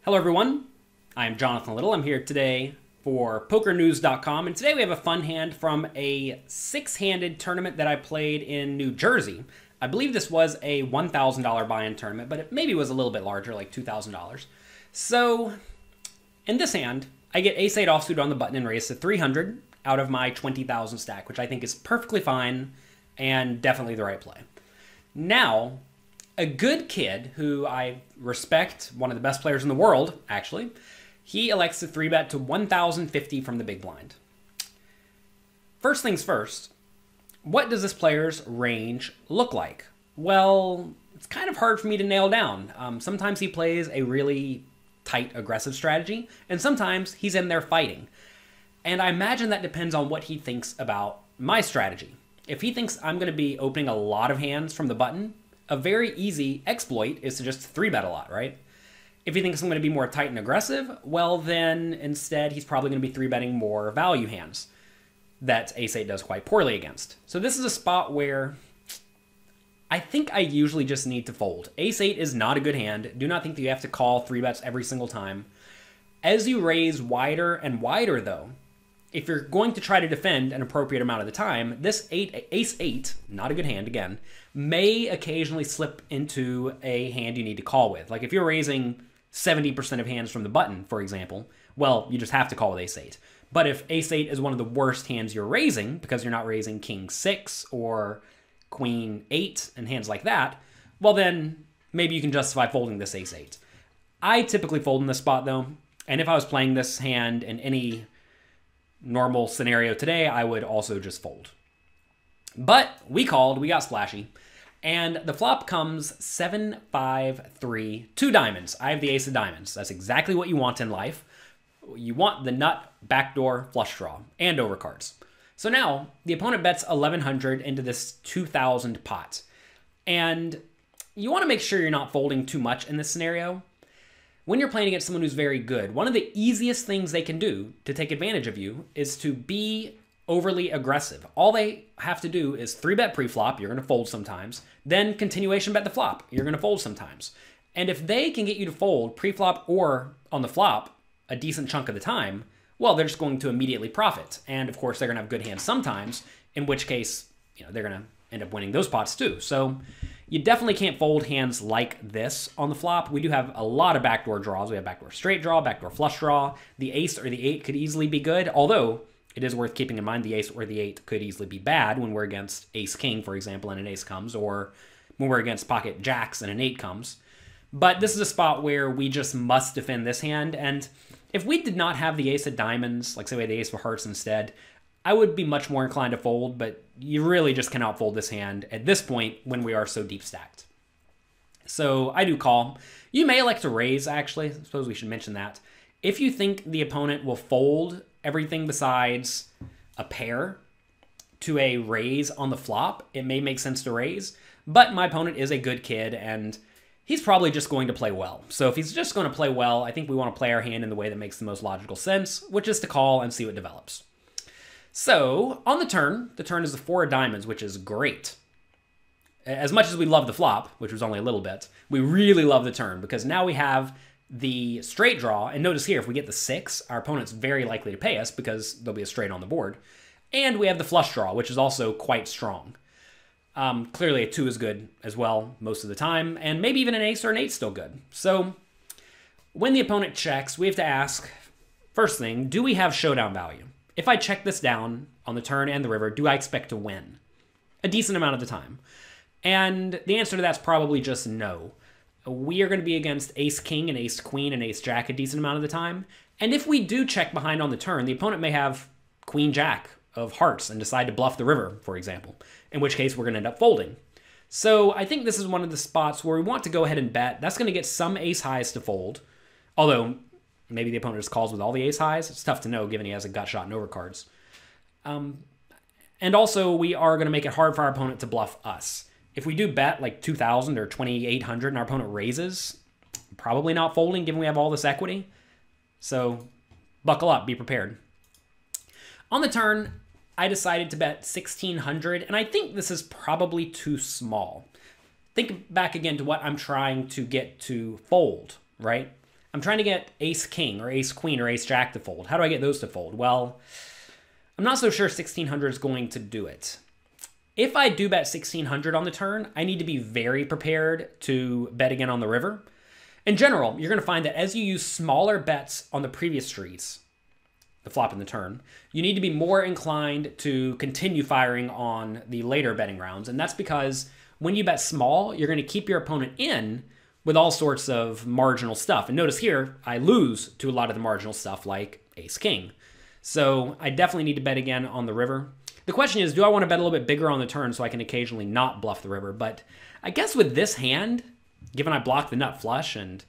Hello everyone, I'm Jonathan Little. I'm here today for PokerNews.com, and today we have a fun hand from a six-handed tournament that I played in New Jersey. I believe this was a $1,000 buy-in tournament, but it maybe was a little bit larger, like $2,000. So, in this hand, I get ace-8 offsuit on the button and raise to 300 out of my 20,000 stack, which I think is perfectly fine and definitely the right play. Now, a good kid who I respect, one of the best players in the world, actually, he elects to 3-bet to 1,050 from the big blind. First things first, what does this player's range look like? Well, it's kind of hard for me to nail down. Sometimes he plays a really tight, aggressive strategy, and sometimes he's in there fighting. And I imagine that depends on what he thinks about my strategy. If he thinks I'm going to be opening a lot of hands from the button, a very easy exploit is to just 3-bet a lot, right? If he thinks I'm going to be more tight and aggressive, well then instead he's probably going to be 3-betting more value hands that ace-8 does quite poorly against. So this is a spot where I think I usually just need to fold. Ace-8 is not a good hand. Do not think that you have to call 3-bets every single time. As you raise wider and wider though, if you're going to try to defend an appropriate amount of the time, this ace-8, not a good hand again, may occasionally slip into a hand you need to call with. Like if you're raising 70% of hands from the button, for example, well, you just have to call with ace-8. But if ace-8 is one of the worst hands you're raising, because you're not raising king-6 or queen-8 and hands like that, well then maybe you can justify folding this ace-8. I typically fold in this spot though, and if I was playing this hand in any normal scenario today, I would also just fold. But we called, we got splashy, and the flop comes 7-5-3, 2 diamonds. I have the ace of diamonds. That's exactly what you want in life. You want the nut, backdoor, flush draw, and overcards. So now, the opponent bets 1,100 into this 2,000 pot. And you want to make sure you're not folding too much in this scenario. When you're playing against someone who's very good, one of the easiest things they can do to take advantage of you is to be overly aggressive. All they have to do is 3-bet pre-flop, you're going to fold sometimes, then continuation bet the flop, you're going to fold sometimes. And if they can get you to fold pre-flop or on the flop a decent chunk of the time, well, they're just going to immediately profit. And of course, they're going to have good hands sometimes, in which case, they're going to end up winning those pots too. So you definitely can't fold hands like this on the flop. We do have a lot of backdoor draws. We have backdoor straight draw, backdoor flush draw. The ace or the 8 could easily be good, although it is worth keeping in mind the ace or the 8 could easily be bad when we're against ace-king, for example, and an ace comes, or when we're against pocket jacks and an 8 comes. But this is a spot where we just must defend this hand, and if we did not have the ace of diamonds, like say we had the ace of hearts instead, I would be much more inclined to fold, but you really just cannot fold this hand at this point when we are so deep stacked. So I do call. You may elect to raise, actually. I suppose we should mention that. If you think the opponent will fold everything besides a pair to a raise on the flop, it may make sense to raise, but my opponent is a good kid, and he's probably just going to play well. So if he's just going to play well, I think we want to play our hand in the way that makes the most logical sense, which is to call and see what develops. So, on the turn is the 4 of diamonds, which is great. As much as we love the flop, which was only a little bit, we really love the turn, because now we have the straight draw, and notice here, if we get the 6, our opponent's very likely to pay us, because there'll be a straight on the board. And we have the flush draw, which is also quite strong. Clearly a 2 is good as well, most of the time, and maybe even an ace or an 8's still good. So, when the opponent checks, we have to ask, first thing, do we have showdown value? If I check this down on the turn and the river, do I expect to win? A decent amount of the time. And the answer to that's probably just no. We are going to be against ace-king and ace-queen and ace-jack a decent amount of the time. And if we do check behind on the turn, the opponent may have queen-jack of hearts and decide to bluff the river, for example, in which case we're going to end up folding. So I think this is one of the spots where we want to go ahead and bet. That's going to get some ace-highs to fold, although maybe the opponent just calls with all the ace-highs. It's tough to know, given he has a gut shot and overcards. And also, we are going to make it hard for our opponent to bluff us. If we do bet like 2,000 or 2,800 and our opponent raises, probably not folding, given we have all this equity. So buckle up, be prepared. On the turn, I decided to bet 1,600, and I think this is probably too small. Think back again to what I'm trying to get to fold, right? I'm trying to get ace-king or ace-queen or ace-jack to fold. How do I get those to fold? Well, I'm not so sure 1600 is going to do it. If I do bet 1600 on the turn, I need to be very prepared to bet again on the river. In general, you're going to find that as you use smaller bets on the previous streets, the flop and the turn, you need to be more inclined to continue firing on the later betting rounds. And that's because when you bet small, you're going to keep your opponent in with all sorts of marginal stuff. And notice here, I lose to a lot of the marginal stuff like ace-king. So I definitely need to bet again on the river. The question is, do I want to bet a little bit bigger on the turn so I can occasionally not bluff the river? But I guess with this hand, given I blocked the nut flush and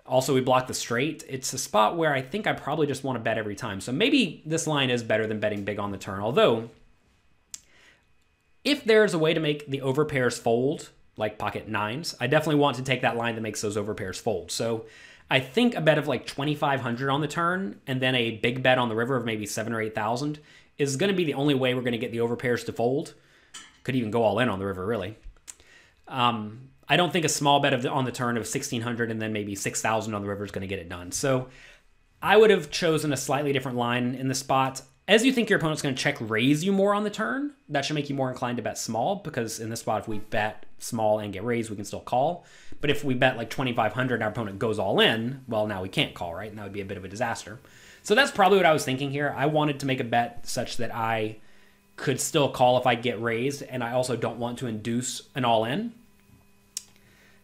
also we blocked the straight, it's a spot where I think I probably just want to bet every time. So maybe this line is better than betting big on the turn. Although, if there's a way to make the overpairs fold, like pocket nines, I definitely want to take that line that makes those overpairs fold. So I think a bet of like 2,500 on the turn and then a big bet on the river of maybe 7,000 or 8,000 is going to be the only way we're going to get the overpairs to fold. Could even go all in on the river, really. I don't think a small bet on the turn of 1,600 and then maybe 6,000 on the river is going to get it done. So I would have chosen a slightly different line in the spot. As you think your opponent's going to check raise you more on the turn, that should make you more inclined to bet small, because in this spot, if we bet small and get raised, we can still call. But if we bet like 2,500 and our opponent goes all in, well, now we can't call, right? And that would be a bit of a disaster. So that's probably what I was thinking here. I wanted to make a bet such that I could still call if I get raised, and I also don't want to induce an all-in.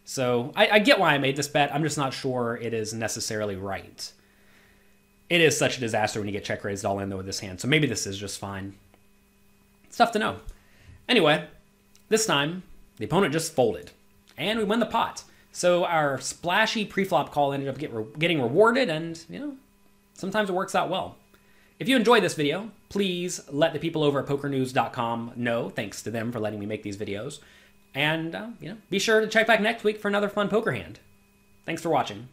So I get why I made this bet. I'm just not sure it is necessarily right. It is such a disaster when you get check raised all in, though, with this hand. So maybe this is just fine. It's tough to know. Anyway, this time, the opponent just folded. And we win the pot. So our splashy preflop call ended up getting rewarded, and, you know, sometimes it works out well. If you enjoyed this video, please let the people over at pokernews.com know. Thanks to them for letting me make these videos. And, you know, be sure to check back next week for another fun poker hand. Thanks for watching.